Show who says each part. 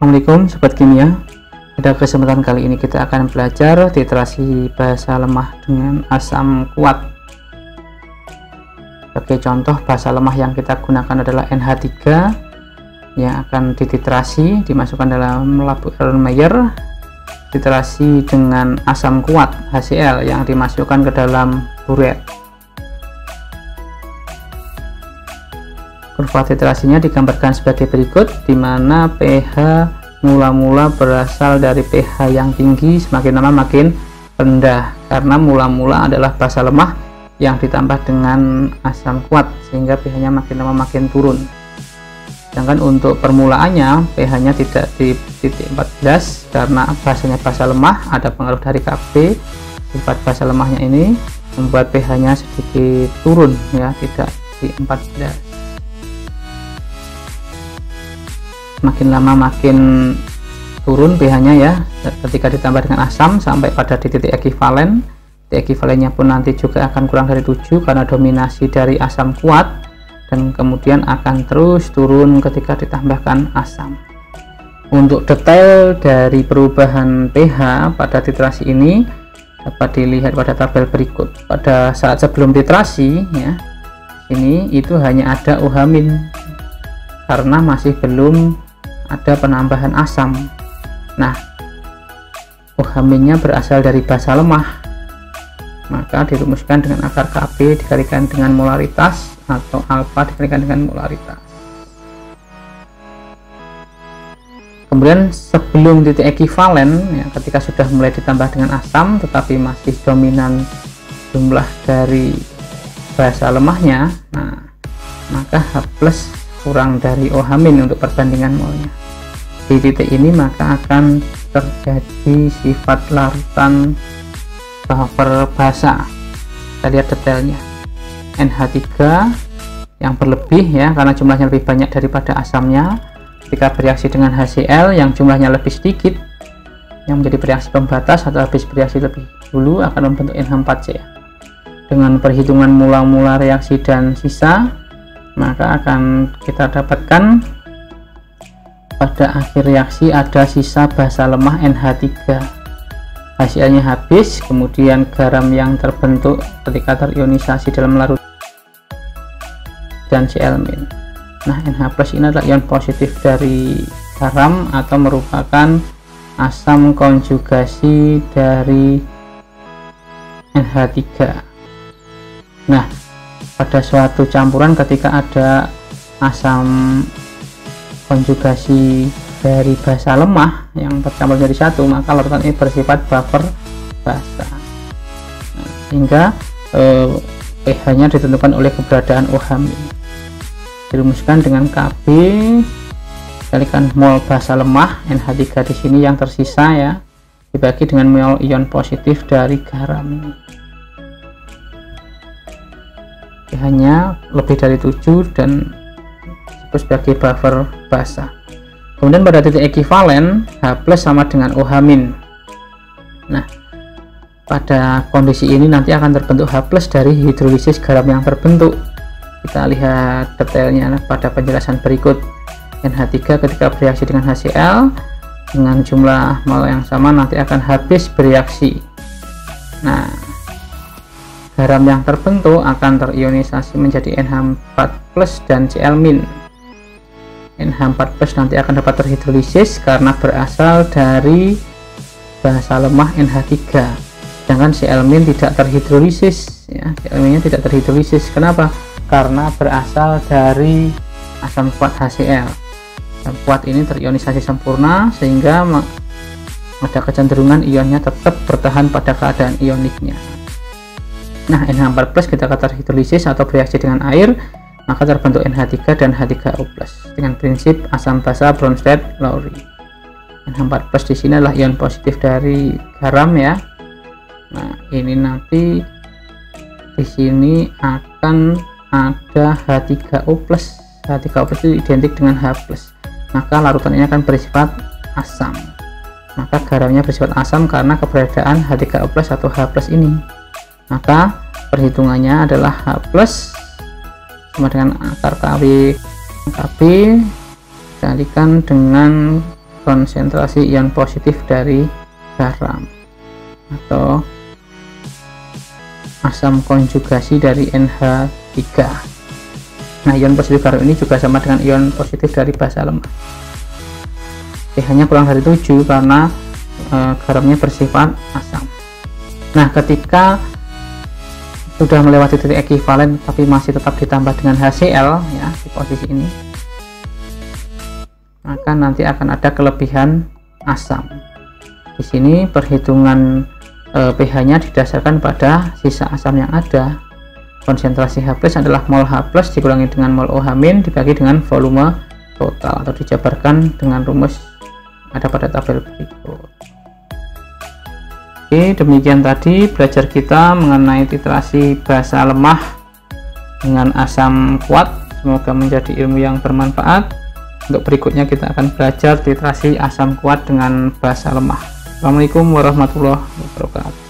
Speaker 1: Assalamualaikum Sobat Kimia. Pada kesempatan kali ini kita akan belajar titrasi basa lemah dengan asam kuat. Sebagai contoh, basa lemah yang kita gunakan adalah NH3 yang akan dititrasi, dimasukkan dalam lab Erlenmeyer, titrasi dengan asam kuat HCl yang dimasukkan ke dalam buret. Kurva titrasinya digambarkan sebagai berikut, di mana pH mula-mula berasal dari pH yang tinggi, semakin lama makin rendah, karena mula-mula adalah basa lemah yang ditambah dengan asam kuat, sehingga pH-nya makin lama makin turun. Sedangkan untuk permulaannya pH-nya tidak di titik 14, karena basanya basa lemah, ada pengaruh dari Kb. Sifat basa lemahnya ini membuat pH-nya sedikit turun, ya, tidak di 14. Makin lama makin turun pH-nya, ya, ketika ditambah dengan asam sampai pada di titik ekivalen. Titik ekivalennya pun nanti juga akan kurang dari 7 karena dominasi dari asam kuat, dan kemudian akan terus turun ketika ditambahkan asam. Untuk detail dari perubahan pH pada titrasi ini dapat dilihat pada tabel berikut. Pada saat sebelum titrasi, ya, ini itu hanya ada OH- karena masih belum ada penambahan asam. Nah, OH-nya berasal dari basa lemah, maka dirumuskan dengan akar Kb dikalikan dengan molaritas atau alfa dikalikan dengan molaritas. Kemudian sebelum titik ekivalen, ya, ketika sudah mulai ditambah dengan asam tetapi masih dominan jumlah dari basa lemahnya, nah, maka H+ kurang dari OH- untuk perbandingan molnya. Di titik ini maka akan terjadi sifat larutan buffer basa. Kita lihat detailnya. NH3 yang berlebih, ya, karena jumlahnya lebih banyak daripada asamnya, ketika bereaksi dengan HCl yang jumlahnya lebih sedikit, yang menjadi bereaksi pembatas atau habis bereaksi lebih dulu, akan membentuk NH4C. Dengan perhitungan mula-mula reaksi dan sisa, maka akan kita dapatkan pada akhir reaksi ada sisa basa lemah NH3. HCl-nya habis, kemudian garam yang terbentuk ketika terionisasi dalam larut dan Cl-. Nah, NH+ ini adalah ion positif dari garam atau merupakan asam konjugasi dari NH3. Nah, pada suatu campuran ketika ada asam konjugasi dari basa lemah yang bercampur menjadi satu, maka larutan ini bersifat buffer basa. Nah, sehingga pH-nya ditentukan oleh keberadaan OH-. Dirumuskan dengan Kb dikalikan mol basa lemah NH3 di sini yang tersisa, ya, dibagi dengan mol ion positif dari garam. pH-nya lebih dari 7 dan sebagai buffer basa. Kemudian pada titik ekivalen H+ sama dengan OH-. Nah, pada kondisi ini nanti akan terbentuk H+ dari hidrolisis garam yang terbentuk. Kita lihat detailnya pada penjelasan berikut. NH3 ketika bereaksi dengan HCl dengan jumlah mol yang sama nanti akan habis bereaksi. Nah, garam yang terbentuk akan terionisasi menjadi NH4+ dan Cl-. NH4+ nanti akan dapat terhidrolisis karena berasal dari basa lemah NH3. Sedangkan Cl- tidak terhidrolisis, ya, Cl-nya tidak terhidrolisis. Kenapa? Karena berasal dari asam kuat HCl. Asam kuat ini terionisasi sempurna sehingga ada kecenderungan ionnya tetap bertahan pada keadaan ioniknya. Nah, NH4+ kita terhidrolisis atau bereaksi dengan air, maka terbentuk NH3 dan H3O+ dengan prinsip asam basa Bronsted-Lowry. NH4+ di sini adalah ion positif dari garam, ya. Nah, ini nanti di sini akan ada H3O+. H3O+ itu identik dengan H+. Maka larutan ini akan bersifat asam. Maka garamnya bersifat asam karena keberadaan H3O+ atau H+ ini. Maka perhitungannya adalah H+ sama dengan akar Kb dikalikan dengan konsentrasi ion positif dari garam atau asam konjugasi dari NH3. Nah, ion positif garam ini juga sama dengan ion positif dari basa lemah. pH-nya kurang dari 7 karena garamnya bersifat asam. Nah, ketika sudah melewati titik ekivalen tapi masih tetap ditambah dengan HCl ya di posisi ini, maka nanti akan ada kelebihan asam. Di sini perhitungan pH-nya didasarkan pada sisa asam yang ada. Konsentrasi H+ adalah mol H+ dikurangi dengan mol OH- dibagi dengan volume total, atau dijabarkan dengan rumus ada pada tabel berikut. Oke, demikian tadi belajar kita mengenai titrasi basa lemah dengan asam kuat. Semoga menjadi ilmu yang bermanfaat. Untuk berikutnya kita akan belajar titrasi asam kuat dengan basa lemah. Assalamualaikum warahmatullahi wabarakatuh.